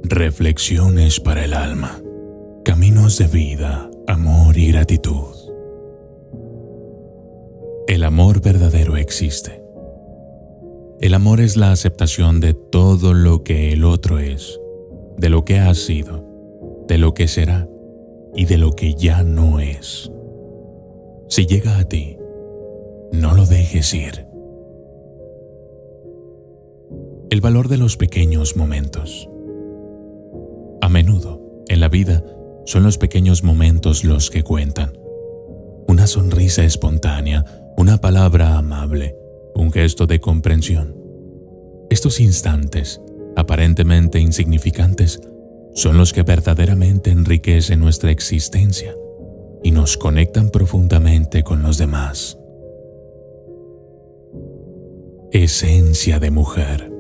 Reflexiones para el alma. Caminos de vida, amor y gratitud. El amor verdadero existe. El amor es la aceptación de todo lo que el otro es, de lo que ha sido, de lo que será y de lo que ya no es. Si llega a ti, no lo dejes ir. El valor de los pequeños momentos. A menudo, en la vida, son los pequeños momentos los que cuentan. Una sonrisa espontánea, una palabra amable, un gesto de comprensión. Estos instantes, aparentemente insignificantes, son los que verdaderamente enriquecen nuestra existencia y nos conectan profundamente con los demás. Esencia de mujer.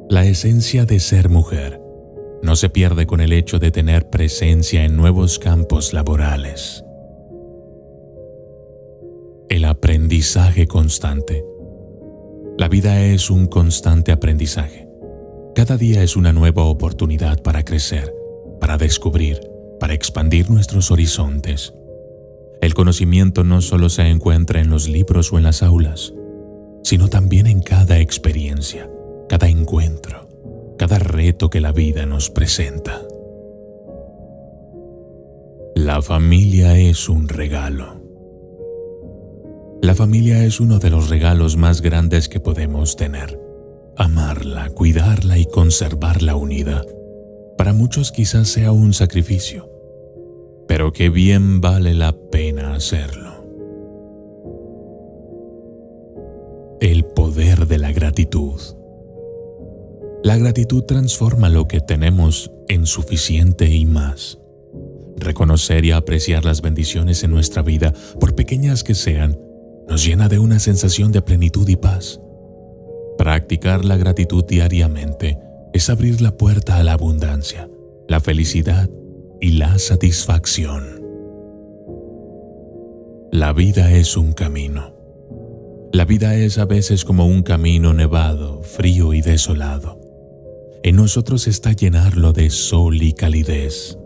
La esencia de ser mujer no se pierde con el hecho de tener presencia en nuevos campos laborales. El aprendizaje constante. La vida es un constante aprendizaje. Cada día es una nueva oportunidad para crecer, para descubrir, para expandir nuestros horizontes. El conocimiento no solo se encuentra en los libros o en las aulas, sino también en cada experiencia, cada encuentro, cada reto que la vida nos presenta. La familia es un regalo. La familia es uno de los regalos más grandes que podemos tener. Amarla, cuidarla y conservarla unida. Para muchos quizás sea un sacrificio, pero que bien vale la pena hacerlo. El poder de la gratitud. La gratitud transforma lo que tenemos en suficiente y más. Reconocer y apreciar las bendiciones en nuestra vida, por pequeñas que sean, nos llena de una sensación de plenitud y paz. Practicar la gratitud diariamente es abrir la puerta a la abundancia, la felicidad y la satisfacción. La vida es un camino. La vida es a veces como un camino nevado, frío y desolado. En nosotros está llenarlo de sol y calidez.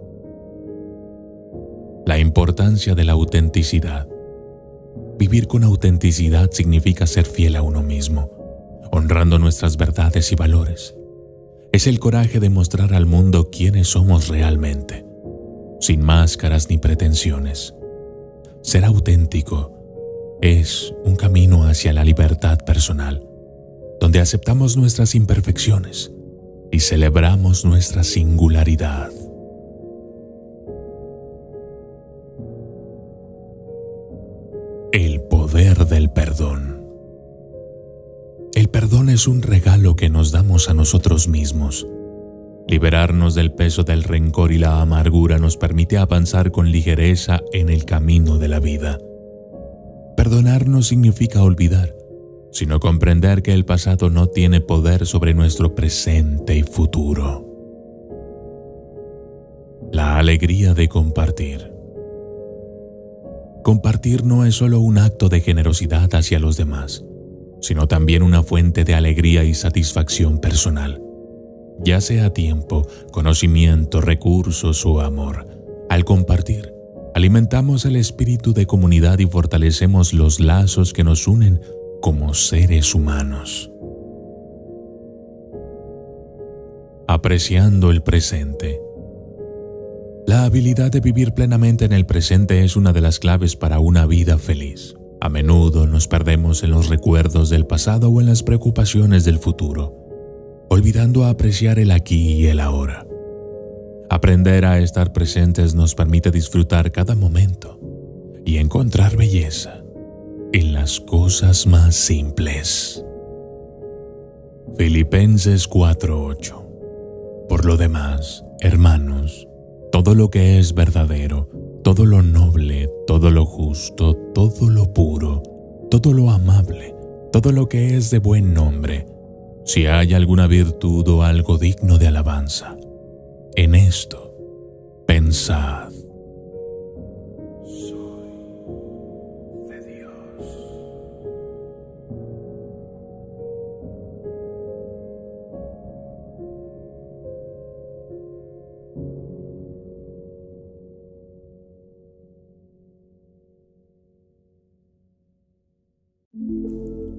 La importancia de la autenticidad. Vivir con autenticidad significa ser fiel a uno mismo, honrando nuestras verdades y valores. Es el coraje de mostrar al mundo quiénes somos realmente, sin máscaras ni pretensiones. Ser auténtico es un camino hacia la libertad personal, donde aceptamos nuestras imperfecciones y celebramos nuestra singularidad. El poder del perdón. El perdón es un regalo que nos damos a nosotros mismos. Liberarnos del peso del rencor y la amargura nos permite avanzar con ligereza en el camino de la vida. Perdonar no significa olvidar, sino comprender que el pasado no tiene poder sobre nuestro presente y futuro. La alegría de compartir. Compartir no es solo un acto de generosidad hacia los demás, sino también una fuente de alegría y satisfacción personal. Ya sea tiempo, conocimiento, recursos o amor, al compartir, alimentamos el espíritu de comunidad y fortalecemos los lazos que nos unen como seres humanos. Apreciando el presente. La habilidad de vivir plenamente en el presente es una de las claves para una vida feliz. A menudo nos perdemos en los recuerdos del pasado o en las preocupaciones del futuro, olvidando apreciar el aquí y el ahora. Aprender a estar presentes nos permite disfrutar cada momento y encontrar belleza en las cosas más simples. Filipenses 4:8. Por lo demás, hermanos, todo lo que es verdadero, todo lo noble, todo lo justo, todo lo puro, todo lo amable, todo lo que es de buen nombre, si hay alguna virtud o algo digno de alabanza, en esto pensad.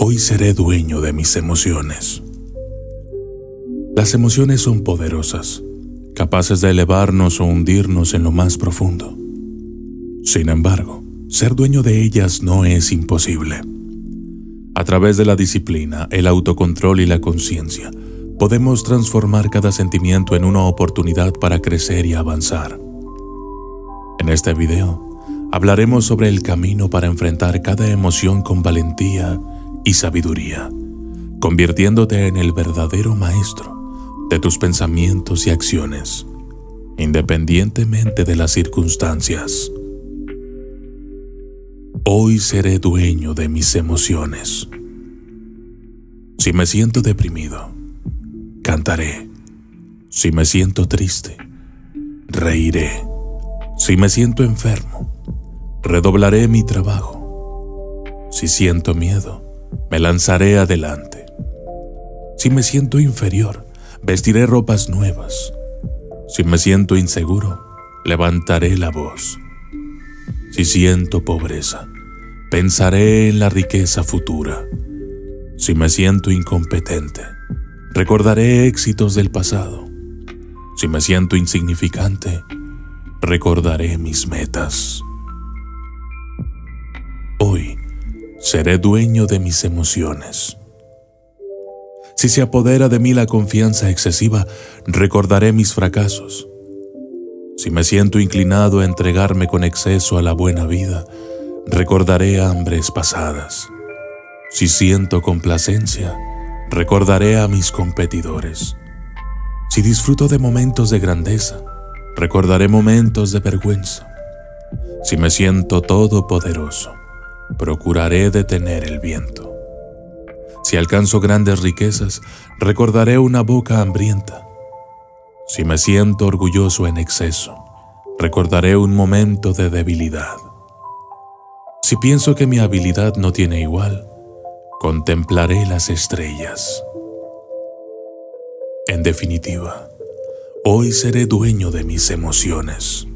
Hoy seré dueño de mis emociones. Las emociones son poderosas, capaces de elevarnos o hundirnos en lo más profundo. Sin embargo, ser dueño de ellas no es imposible. A través de la disciplina, el autocontrol y la conciencia, podemos transformar cada sentimiento en una oportunidad para crecer y avanzar. En este video, hablaremos sobre el camino para enfrentar cada emoción con valentía y sabiduría, convirtiéndote en el verdadero maestro de tus pensamientos y acciones, independientemente de las circunstancias. Hoy seré dueño de mis emociones. Si me siento deprimido, cantaré. Si me siento triste, reiré. Si me siento enfermo, redoblaré mi trabajo. Si siento miedo, me lanzaré adelante. Si me siento inferior, vestiré ropas nuevas. Si me siento inseguro, levantaré la voz. Si siento pobreza, pensaré en la riqueza futura. Si me siento incompetente, recordaré éxitos del pasado. Si me siento insignificante, recordaré mis metas. Hoy seré dueño de mis emociones. Si se apodera de mí la confianza excesiva, recordaré mis fracasos. Si me siento inclinado a entregarme con exceso a la buena vida, recordaré hambres pasadas. Si siento complacencia, recordaré a mis competidores. Si disfruto de momentos de grandeza, recordaré momentos de vergüenza. Si me siento todopoderoso, procuraré detener el viento. Si alcanzo grandes riquezas, recordaré una boca hambrienta. Si me siento orgulloso en exceso, recordaré un momento de debilidad. Si pienso que mi habilidad no tiene igual, contemplaré las estrellas. En definitiva, hoy seré dueño de mis emociones.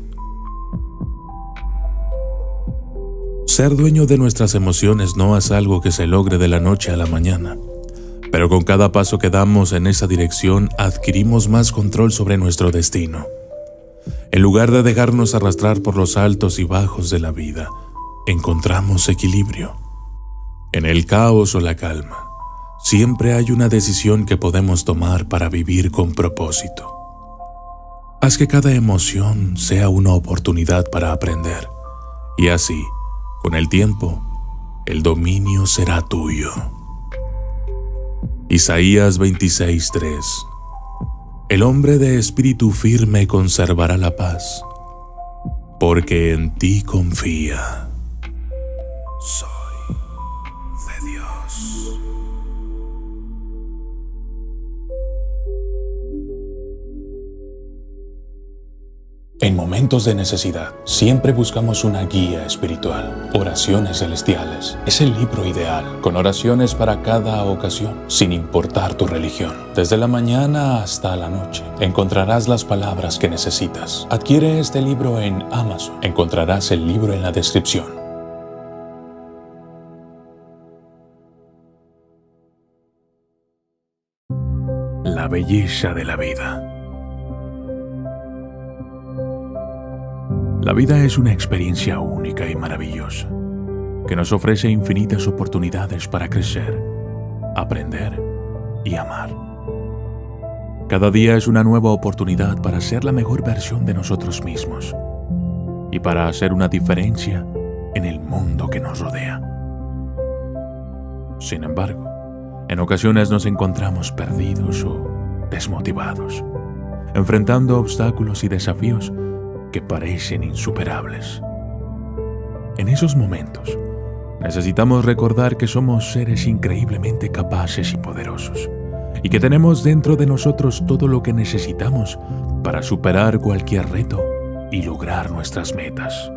Ser dueño de nuestras emociones no es algo que se logre de la noche a la mañana, pero con cada paso que damos en esa dirección adquirimos más control sobre nuestro destino. En lugar de dejarnos arrastrar por los altos y bajos de la vida, encontramos equilibrio. En el caos o la calma, siempre hay una decisión que podemos tomar para vivir con propósito. Haz que cada emoción sea una oportunidad para aprender, y así, con el tiempo, el dominio será tuyo. Isaías 26:3. El hombre de espíritu firme conservará la paz, porque en ti confía. Soy de Dios. En momentos de necesidad, siempre buscamos una guía espiritual. Oraciones Celestiales es el libro ideal, con oraciones para cada ocasión, sin importar tu religión. Desde la mañana hasta la noche, encontrarás las palabras que necesitas. Adquiere este libro en Amazon. Encontrarás el libro en la descripción. La belleza de la vida. La vida es una experiencia única y maravillosa, que nos ofrece infinitas oportunidades para crecer, aprender y amar. Cada día es una nueva oportunidad para ser la mejor versión de nosotros mismos y para hacer una diferencia en el mundo que nos rodea. Sin embargo, en ocasiones nos encontramos perdidos o desmotivados, enfrentando obstáculos y desafíos que parecen insuperables. En esos momentos, necesitamos recordar que somos seres increíblemente capaces y poderosos, y que tenemos dentro de nosotros todo lo que necesitamos para superar cualquier reto y lograr nuestras metas.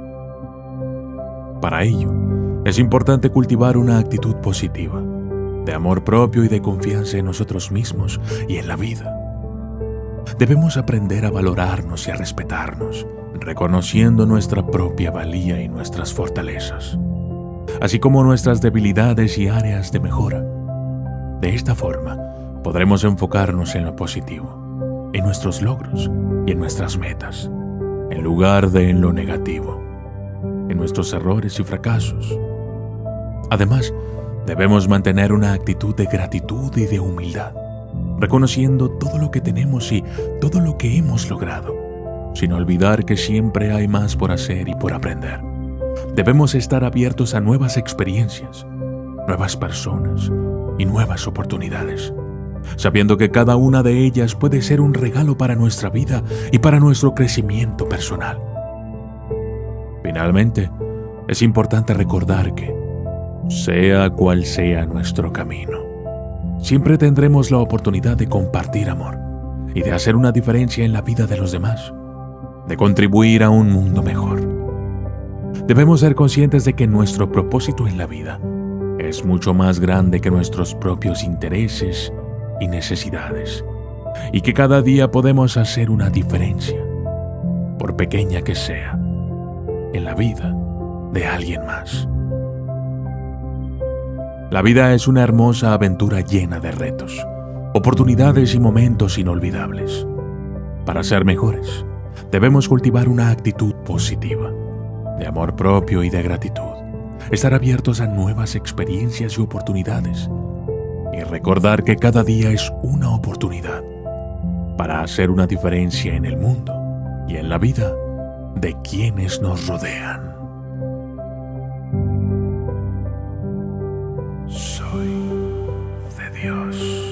Para ello, es importante cultivar una actitud positiva, de amor propio y de confianza en nosotros mismos y en la vida. Debemos aprender a valorarnos y a respetarnos, reconociendo nuestra propia valía y nuestras fortalezas. así como nuestras debilidades y áreas de mejora. De esta forma, podremos enfocarnos en lo positivo, en nuestros logros y en nuestras metas, en lugar de en lo negativo, en nuestros errores y fracasos. Además, debemos mantener una actitud de gratitud y de humildad, reconociendo todo lo que tenemos y todo lo que hemos logrado, sin olvidar que siempre hay más por hacer y por aprender. Debemos estar abiertos a nuevas experiencias, nuevas personas y nuevas oportunidades, sabiendo que cada una de ellas puede ser un regalo para nuestra vida y para nuestro crecimiento personal. Finalmente, es importante recordar que, sea cual sea nuestro camino, siempre tendremos la oportunidad de compartir amor y de hacer una diferencia en la vida de los demás, de contribuir a un mundo mejor. Debemos ser conscientes de que nuestro propósito en la vida es mucho más grande que nuestros propios intereses y necesidades, y que cada día podemos hacer una diferencia, por pequeña que sea, en la vida de alguien más. La vida es una hermosa aventura llena de retos, oportunidades y momentos inolvidables. Para ser mejores, debemos cultivar una actitud positiva, de amor propio y de gratitud, estar abiertos a nuevas experiencias y oportunidades, y recordar que cada día es una oportunidad para hacer una diferencia en el mundo y en la vida de quienes nos rodean. Soy de Dios.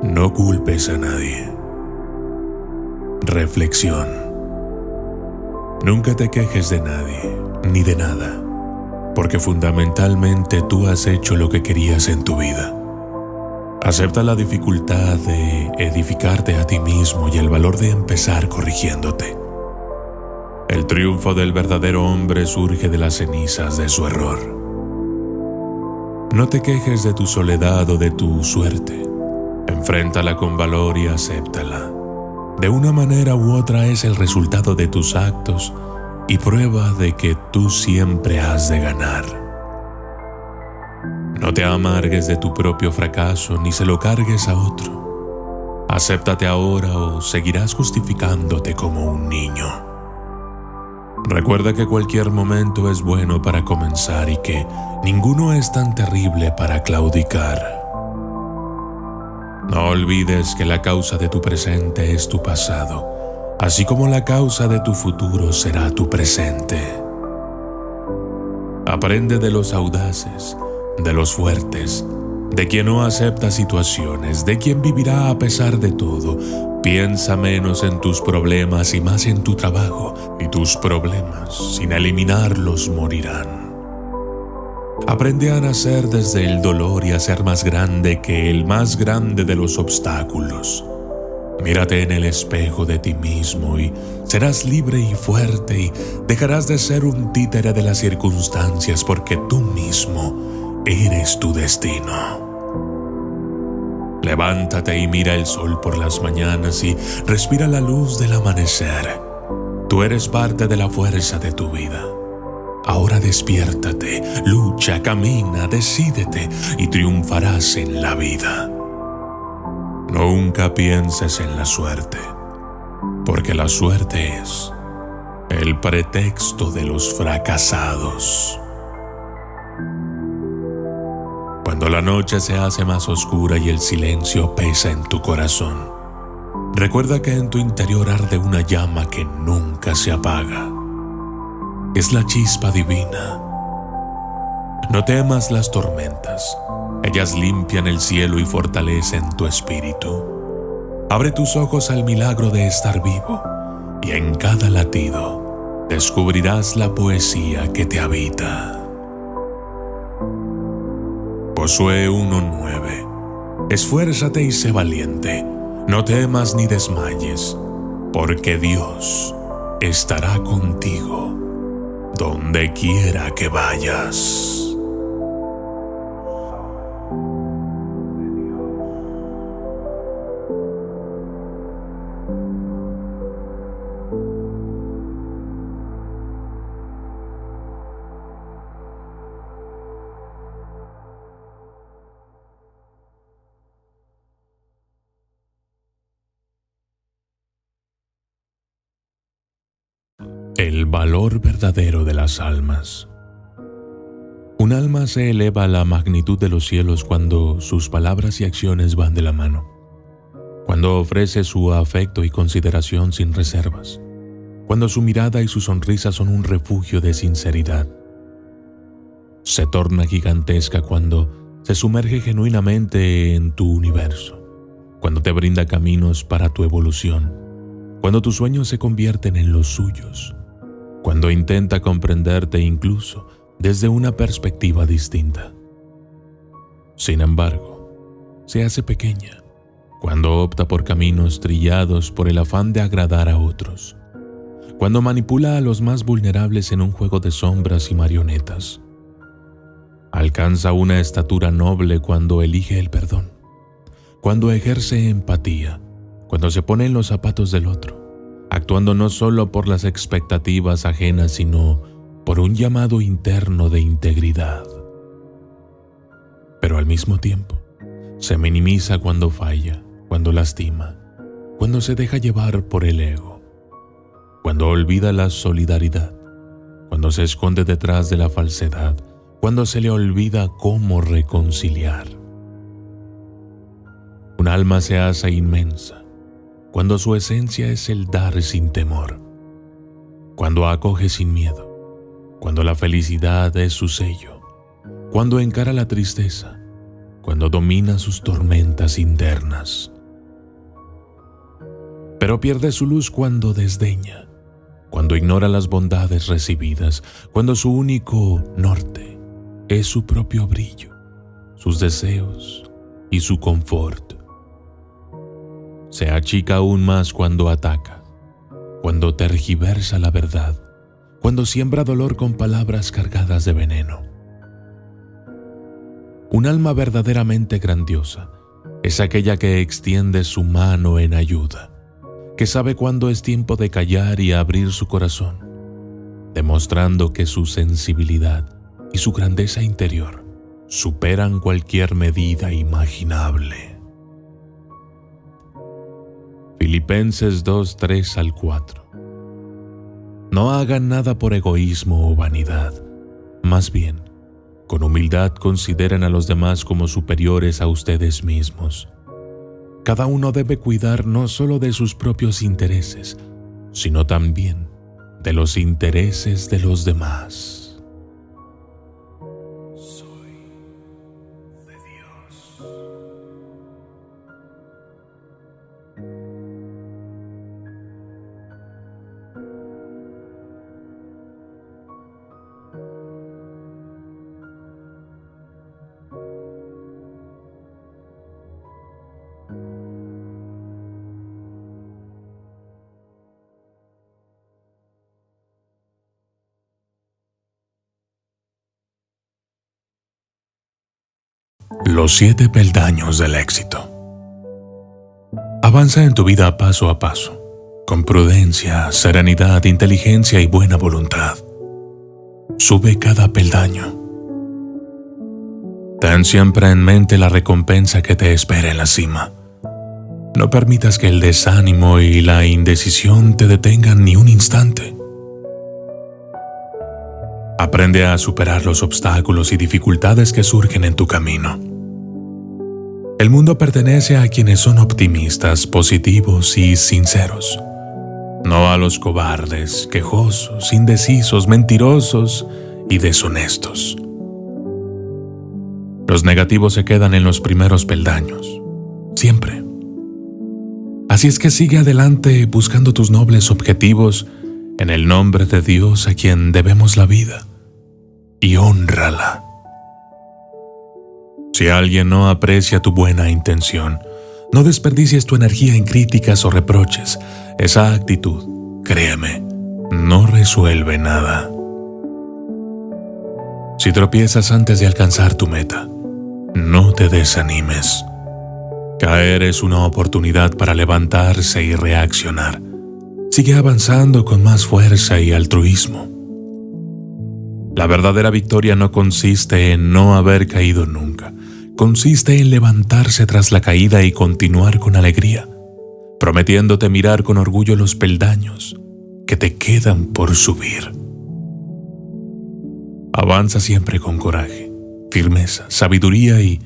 No culpes a nadie. Reflexión. Nunca te quejes de nadie, ni de nada, porque fundamentalmente tú has hecho lo que querías en tu vida. Acepta la dificultad de edificarte a ti mismo y el valor de empezar corrigiéndote. El triunfo del verdadero hombre surge de las cenizas de su error. No te quejes de tu soledad o de tu suerte. Enfréntala con valor y acéptala. De una manera u otra es el resultado de tus actos y prueba de que tú siempre has de ganar. No te amargues de tu propio fracaso ni se lo cargues a otro. Acéptate ahora o seguirás justificándote como un niño. Recuerda que cualquier momento es bueno para comenzar y que ninguno es tan terrible para claudicar. No olvides que la causa de tu presente es tu pasado, así como la causa de tu futuro será tu presente. Aprende de los audaces, de los fuertes, de quien no acepta situaciones, de quien vivirá a pesar de todo. Piensa menos en tus problemas y más en tu trabajo, y tus problemas, sin eliminarlos, morirán. Aprende a nacer desde el dolor y a ser más grande que el más grande de los obstáculos. Mírate en el espejo de ti mismo y serás libre y fuerte y dejarás de ser un títere de las circunstancias porque tú mismo eres tu destino. Levántate y mira el sol por las mañanas y respira la luz del amanecer. Tú eres parte de la fuerza de tu vida. Ahora despiértate, lucha, camina, decídete y triunfarás en la vida. Nunca pienses en la suerte, porque la suerte es el pretexto de los fracasados. Cuando la noche se hace más oscura y el silencio pesa en tu corazón, recuerda que en tu interior arde una llama que nunca se apaga. Es la chispa divina. No temas las tormentas. Ellas limpian el cielo y fortalecen tu espíritu. Abre tus ojos al milagro de estar vivo y en cada latido descubrirás la poesía que te habita. Josué 1:9. Esfuérzate y sé valiente. No temas ni desmayes, porque Dios estará contigo donde quiera que vayas. El valor verdadero de las almas. Un alma se eleva a la magnitud de los cielos cuando sus palabras y acciones van de la mano, cuando ofrece su afecto y consideración sin reservas, cuando su mirada y su sonrisa son un refugio de sinceridad. Se torna gigantesca cuando se sumerge genuinamente en tu universo, cuando te brinda caminos para tu evolución, cuando tus sueños se convierten en los suyos, cuando intenta comprenderte incluso desde una perspectiva distinta. Sin embargo, se hace pequeña cuando opta por caminos trillados por el afán de agradar a otros, cuando manipula a los más vulnerables en un juego de sombras y marionetas. Alcanza una estatura noble cuando elige el perdón, cuando ejerce empatía, cuando se pone en los zapatos del otro, actuando no solo por las expectativas ajenas, sino por un llamado interno de integridad. Pero al mismo tiempo, se minimiza cuando falla, cuando lastima, cuando se deja llevar por el ego, cuando olvida la solidaridad, cuando se esconde detrás de la falsedad, cuando se le olvida cómo reconciliar. Un alma se hace inmensa cuando su esencia es el dar sin temor, cuando acoge sin miedo, cuando la felicidad es su sello, cuando encara la tristeza, cuando domina sus tormentas internas. Pero pierde su luz cuando desdeña, cuando ignora las bondades recibidas, cuando su único norte es su propio brillo, sus deseos y su confort. Se achica aún más cuando ataca, cuando tergiversa la verdad, cuando siembra dolor con palabras cargadas de veneno. Un alma verdaderamente grandiosa es aquella que extiende su mano en ayuda, que sabe cuándo es tiempo de callar y abrir su corazón, demostrando que su sensibilidad y su grandeza interior superan cualquier medida imaginable. Filipenses 2:3-4. No hagan nada por egoísmo o vanidad, más bien, con humildad consideren a los demás como superiores a ustedes mismos. Cada uno debe cuidar no solo de sus propios intereses, sino también de los intereses de los demás. Soy de Dios. Los 7 peldaños del éxito. Avanza en tu vida paso a paso, con prudencia, serenidad, inteligencia y buena voluntad. Sube cada peldaño. Ten siempre en mente la recompensa que te espera en la cima. No permitas que el desánimo y la indecisión te detengan ni un instante. Aprende a superar los obstáculos y dificultades que surgen en tu camino. El mundo pertenece a quienes son optimistas, positivos y sinceros, no a los cobardes, quejosos, indecisos, mentirosos y deshonestos. Los negativos se quedan en los primeros peldaños, siempre. Así es que sigue adelante buscando tus nobles objetivos en el nombre de Dios a quien debemos la vida, y hónrala. Si alguien no aprecia tu buena intención, no desperdicies tu energía en críticas o reproches. Esa actitud, créeme, no resuelve nada. Si tropiezas antes de alcanzar tu meta, no te desanimes. Caer es una oportunidad para levantarse y reaccionar. Sigue avanzando con más fuerza y altruismo. La verdadera victoria no consiste en no haber caído nunca. Consiste en levantarse tras la caída y continuar con alegría, prometiéndote mirar con orgullo los peldaños que te quedan por subir. Avanza siempre con coraje, firmeza, sabiduría y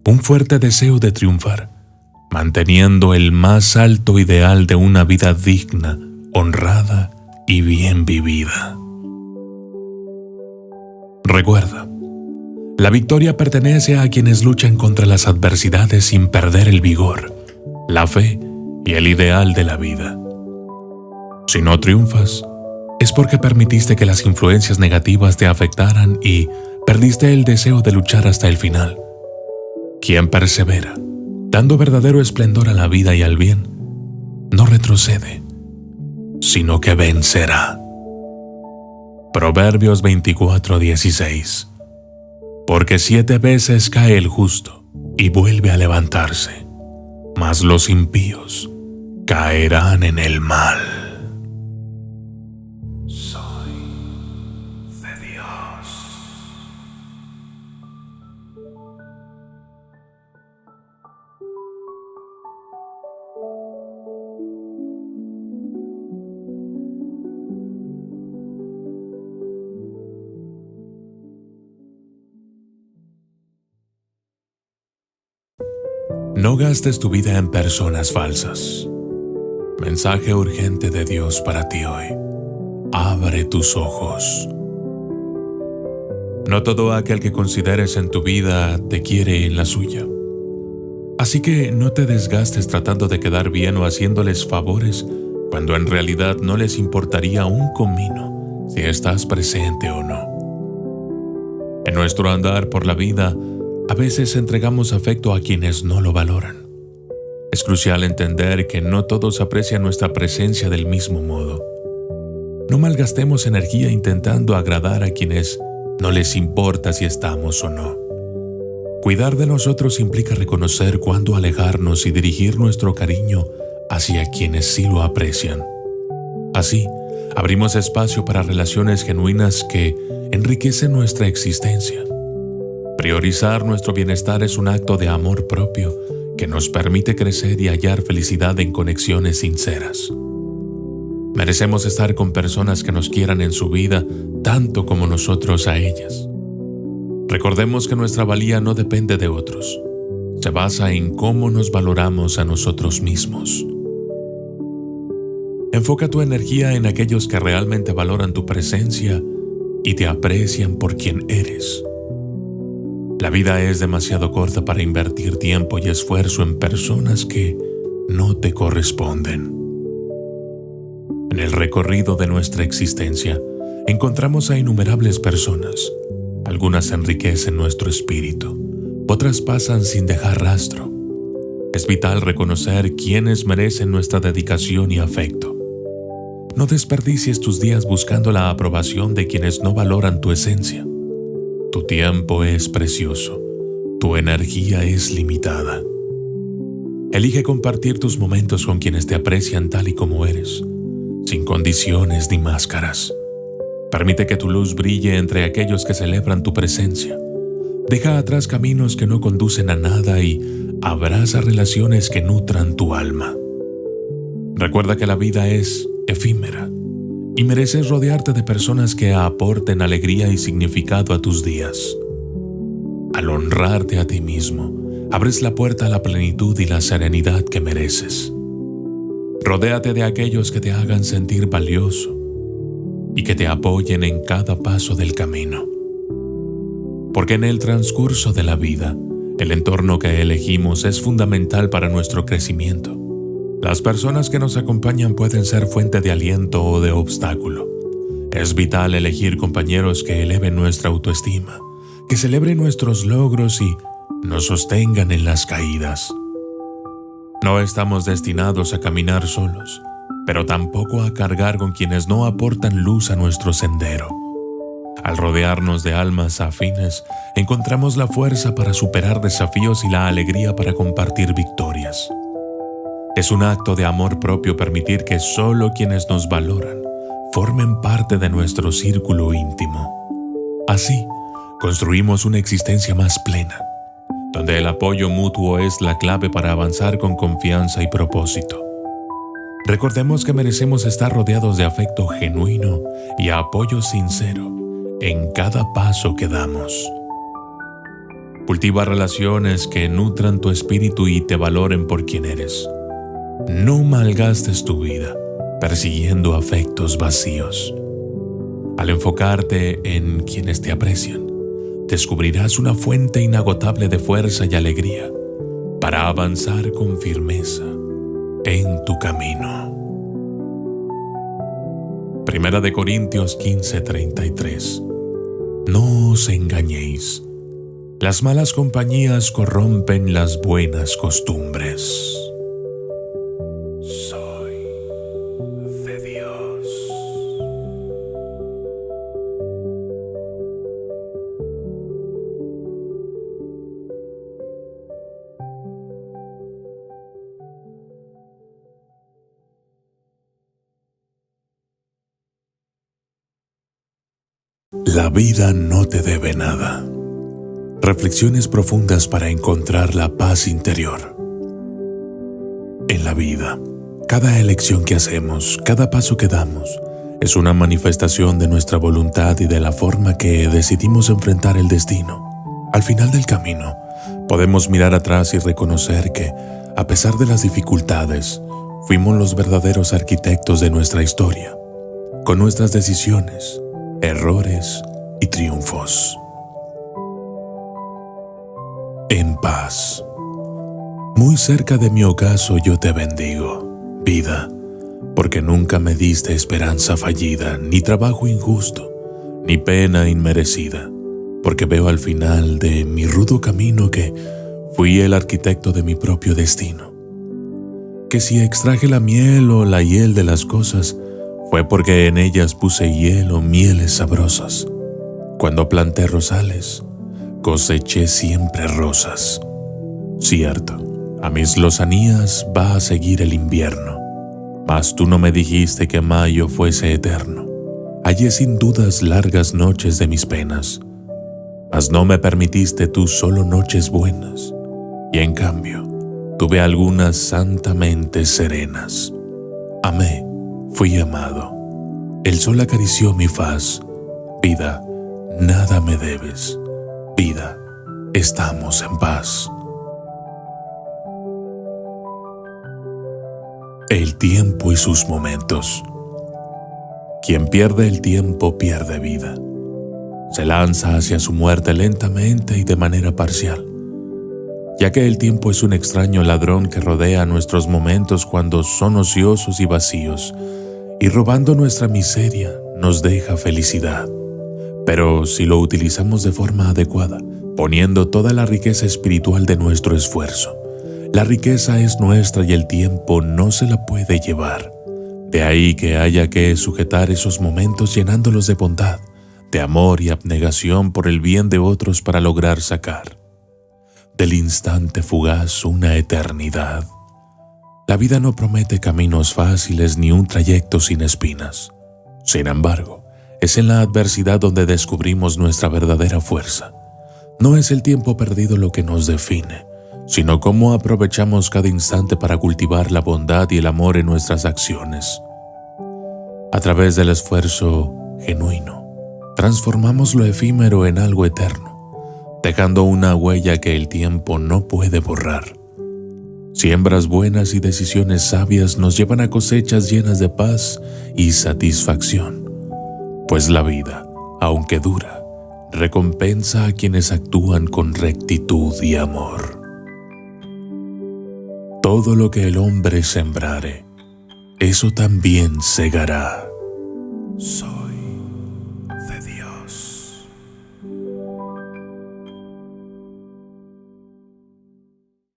un fuerte deseo de triunfar, manteniendo el más alto ideal de una vida digna, honrada y bien vivida. Recuerda, la victoria pertenece a quienes luchan contra las adversidades sin perder el vigor, la fe y el ideal de la vida. Si no triunfas, es porque permitiste que las influencias negativas te afectaran y perdiste el deseo de luchar hasta el final. Quien persevera, dando verdadero esplendor a la vida y al bien, no retrocede, sino que vencerá. Proverbios 24:16. Porque 7 veces cae el justo y vuelve a levantarse, mas los impíos caerán en el mal. Soy de Dios. No gastes tu vida en personas falsas. Mensaje urgente de Dios para ti hoy. Abre tus ojos. No todo aquel que consideres en tu vida te quiere en la suya. Así que no te desgastes tratando de quedar bien o haciéndoles favores cuando en realidad no les importaría un comino si estás presente o no. En nuestro andar por la vida, a veces entregamos afecto a quienes no lo valoran. Es crucial entender que no todos aprecian nuestra presencia del mismo modo. No malgastemos energía intentando agradar a quienes no les importa si estamos o no. Cuidar de nosotros implica reconocer cuándo alejarnos y dirigir nuestro cariño hacia quienes sí lo aprecian. Así, abrimos espacio para relaciones genuinas que enriquecen nuestra existencia. Priorizar nuestro bienestar es un acto de amor propio que nos permite crecer y hallar felicidad en conexiones sinceras. Merecemos estar con personas que nos quieran en su vida tanto como nosotros a ellas. Recordemos que nuestra valía no depende de otros, se basa en cómo nos valoramos a nosotros mismos. Enfoca tu energía en aquellos que realmente valoran tu presencia y te aprecian por quien eres. La vida es demasiado corta para invertir tiempo y esfuerzo en personas que no te corresponden. En el recorrido de nuestra existencia, encontramos a innumerables personas. Algunas enriquecen nuestro espíritu, otras pasan sin dejar rastro. Es vital reconocer quiénes merecen nuestra dedicación y afecto. No desperdicies tus días buscando la aprobación de quienes no valoran tu esencia. Tu tiempo es precioso, tu energía es limitada. Elige compartir tus momentos con quienes te aprecian tal y como eres, sin condiciones ni máscaras. Permite que tu luz brille entre aquellos que celebran tu presencia. Deja atrás caminos que no conducen a nada y abraza relaciones que nutran tu alma. Recuerda que la vida es efímera y mereces rodearte de personas que aporten alegría y significado a tus días. Al honrarte a ti mismo, abres la puerta a la plenitud y la serenidad que mereces. Rodéate de aquellos que te hagan sentir valioso y que te apoyen en cada paso del camino. Porque en el transcurso de la vida, el entorno que elegimos es fundamental para nuestro crecimiento. Las personas que nos acompañan pueden ser fuente de aliento o de obstáculo. Es vital elegir compañeros que eleven nuestra autoestima, que celebren nuestros logros y nos sostengan en las caídas. No estamos destinados a caminar solos, pero tampoco a cargar con quienes no aportan luz a nuestro sendero. Al rodearnos de almas afines, encontramos la fuerza para superar desafíos y la alegría para compartir victorias. Es un acto de amor propio permitir que solo quienes nos valoran formen parte de nuestro círculo íntimo. Así, construimos una existencia más plena, donde el apoyo mutuo es la clave para avanzar con confianza y propósito. Recordemos que merecemos estar rodeados de afecto genuino y apoyo sincero en cada paso que damos. Cultiva relaciones que nutran tu espíritu y te valoren por quien eres. No malgastes tu vida persiguiendo afectos vacíos. Al enfocarte en quienes te aprecian, descubrirás una fuente inagotable de fuerza y alegría para avanzar con firmeza en tu camino. Primera de Corintios 15:33. No os engañéis. Las malas compañías corrompen las buenas costumbres. Soy de Dios. La vida no te debe nada. Reflexiones profundas para encontrar la paz interior. En la vida, cada elección que hacemos, cada paso que damos, es una manifestación de nuestra voluntad y de la forma que decidimos enfrentar el destino. Al final del camino, podemos mirar atrás y reconocer que, a pesar de las dificultades, fuimos los verdaderos arquitectos de nuestra historia, con nuestras decisiones, errores y triunfos. En paz. Muy cerca de mi ocaso yo te bendigo, vida, porque nunca me diste esperanza fallida, ni trabajo injusto, ni pena inmerecida, porque veo al final de mi rudo camino que fui el arquitecto de mi propio destino. Que si extraje la miel o la hiel de las cosas, fue porque en ellas puse hiel o mieles sabrosas. Cuando planté rosales, coseché siempre rosas. Cierto, a mis lozanías va a seguir el invierno, mas tú no me dijiste que mayo fuese eterno. Hallé sin dudas largas noches de mis penas, mas no me permitiste tú solo noches buenas, y en cambio tuve algunas santamente serenas. Amé, fui amado, el sol acarició mi faz. Vida, nada me debes. Vida, estamos en paz. El tiempo y sus momentos. Quien pierde el tiempo pierde vida. Se lanza hacia su muerte lentamente y de manera parcial, ya que el tiempo es un extraño ladrón que rodea nuestros momentos cuando son ociosos y vacíos, y robando nuestra miseria nos deja felicidad. Pero si lo utilizamos de forma adecuada, poniendo toda la riqueza espiritual de nuestro esfuerzo, la riqueza es nuestra y el tiempo no se la puede llevar. De ahí que haya que sujetar esos momentos llenándolos de bondad, de amor y abnegación por el bien de otros para lograr sacar del instante fugaz una eternidad. La vida no promete caminos fáciles ni un trayecto sin espinas. Sin embargo, es en la adversidad donde descubrimos nuestra verdadera fuerza. No es el tiempo perdido lo que nos define, sino cómo aprovechamos cada instante para cultivar la bondad y el amor en nuestras acciones. A través del esfuerzo genuino, transformamos lo efímero en algo eterno, dejando una huella que el tiempo no puede borrar. Siembras buenas y decisiones sabias nos llevan a cosechas llenas de paz y satisfacción. Pues la vida, aunque dura, recompensa a quienes actúan con rectitud y amor. Todo lo que el hombre sembrare, eso también segará. Soy de Dios.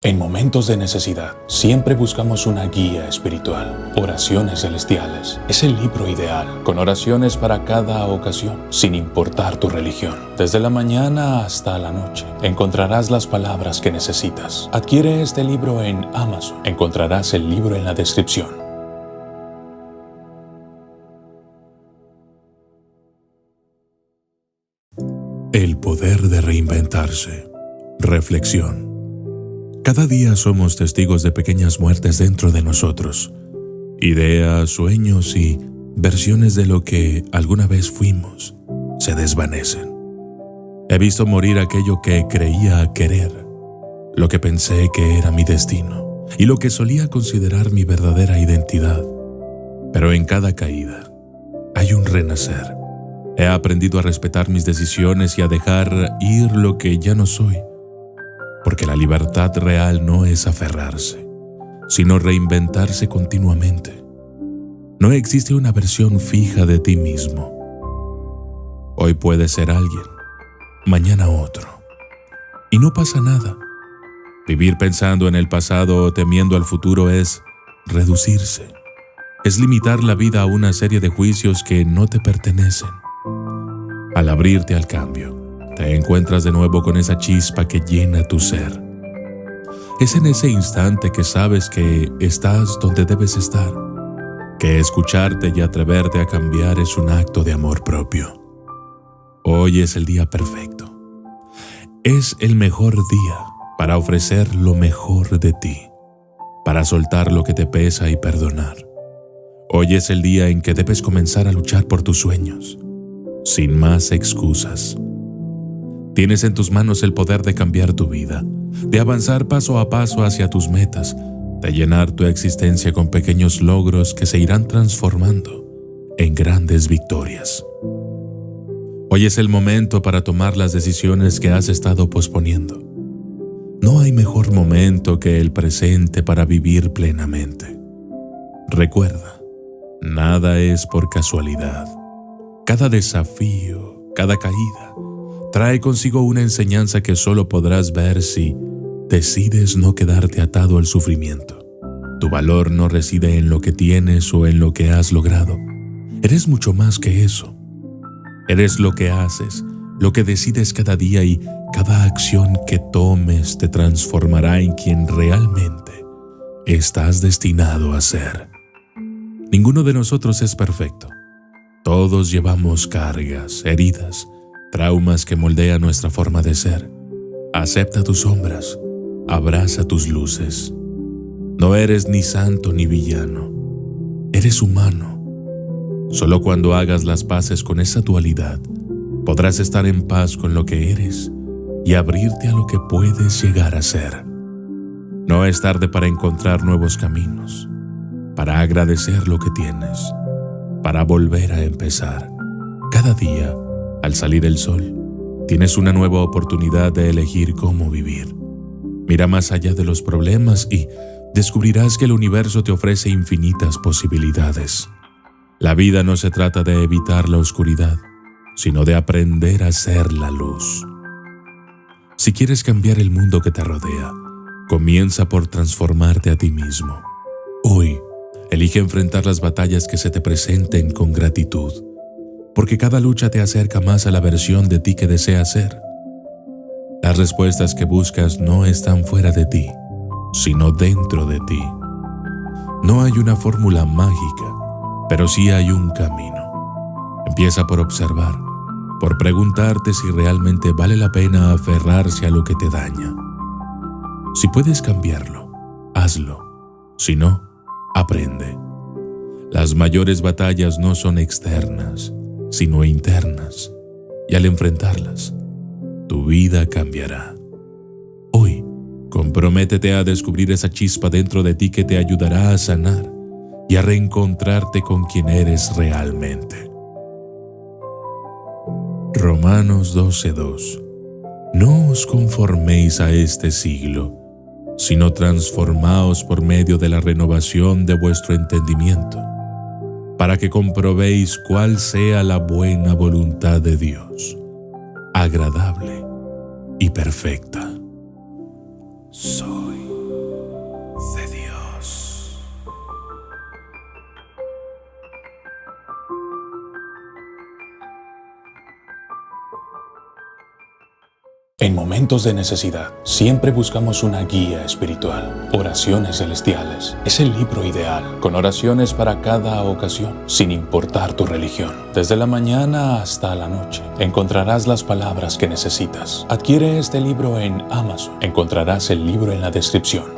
En momentos de necesidad, siempre buscamos una guía espiritual. Oraciones Celestiales es el libro ideal, con oraciones para cada ocasión, sin importar tu religión. Desde la mañana hasta la noche, encontrarás las palabras que necesitas. Adquiere este libro en Amazon. Encontrarás el libro en la descripción. El poder de reinventarse. Reflexión. Cada día somos testigos de pequeñas muertes dentro de nosotros. Ideas, sueños y versiones de lo que alguna vez fuimos se desvanecen. He visto morir aquello que creía querer, lo que pensé que era mi destino y lo que solía considerar mi verdadera identidad. Pero en cada caída hay un renacer. He aprendido a respetar mis decisiones y a dejar ir lo que ya no soy, porque la libertad real no es aferrarse, sino reinventarse continuamente. No existe una versión fija de ti mismo. Hoy puedes ser alguien, mañana otro. Y no pasa nada. Vivir pensando en el pasado o temiendo al futuro es reducirse. Es limitar la vida a una serie de juicios que no te pertenecen. Al abrirte al cambio, te encuentras de nuevo con esa chispa que llena tu ser. Es en ese instante que sabes que estás donde debes estar, que escucharte y atreverte a cambiar es un acto de amor propio. Hoy es el día perfecto. Es el mejor día para ofrecer lo mejor de ti, para soltar lo que te pesa y perdonar. Hoy es el día en que debes comenzar a luchar por tus sueños, sin más excusas. Tienes en tus manos el poder de cambiar tu vida, de avanzar paso a paso hacia tus metas, de llenar tu existencia con pequeños logros que se irán transformando en grandes victorias. Hoy es el momento para tomar las decisiones que has estado posponiendo. No hay mejor momento que el presente para vivir plenamente. Recuerda, nada es por casualidad. Cada desafío, cada caída, trae consigo una enseñanza que solo podrás ver si decides no quedarte atado al sufrimiento. Tu valor no reside en lo que tienes o en lo que has logrado. Eres mucho más que eso. Eres lo que haces, lo que decides cada día, y cada acción que tomes te transformará en quien realmente estás destinado a ser. Ninguno de nosotros es perfecto. Todos llevamos cargas, heridas, traumas que moldean nuestra forma de ser. Acepta tus sombras, abraza tus luces. No eres ni santo ni villano. Eres humano. Solo cuando hagas las paces con esa dualidad, podrás estar en paz con lo que eres y abrirte a lo que puedes llegar a ser. No es tarde para encontrar nuevos caminos, para agradecer lo que tienes, para volver a empezar. Cada día, al salir el sol, tienes una nueva oportunidad de elegir cómo vivir. Mira más allá de los problemas y descubrirás que el universo te ofrece infinitas posibilidades. La vida no se trata de evitar la oscuridad, sino de aprender a ser la luz. Si quieres cambiar el mundo que te rodea, comienza por transformarte a ti mismo. Hoy, elige enfrentar las batallas que se te presenten con gratitud, porque cada lucha te acerca más a la versión de ti que deseas ser. Las respuestas que buscas no están fuera de ti, sino dentro de ti. No hay una fórmula mágica, pero sí hay un camino. Empieza por observar, por preguntarte si realmente vale la pena aferrarse a lo que te daña. Si puedes cambiarlo, hazlo. Si no, aprende. Las mayores batallas no son externas, sino internas. Y al enfrentarlas, tu vida cambiará. Hoy, comprométete a descubrir esa chispa dentro de ti que te ayudará a sanar y a reencontrarte con quien eres realmente. Romanos 12:2. No os conforméis a este siglo, sino transformaos por medio de la renovación de vuestro entendimiento, para que comprobéis cuál sea la buena voluntad de Dios, agradable y perfecta. Soy de Dios. En momentos de necesidad, siempre buscamos una guía espiritual. Oraciones Celestiales es el libro ideal, con oraciones para cada ocasión, sin importar tu religión. Desde la mañana hasta la noche, encontrarás las palabras que necesitas. Adquiere este libro en Amazon. Encontrarás el libro en la descripción.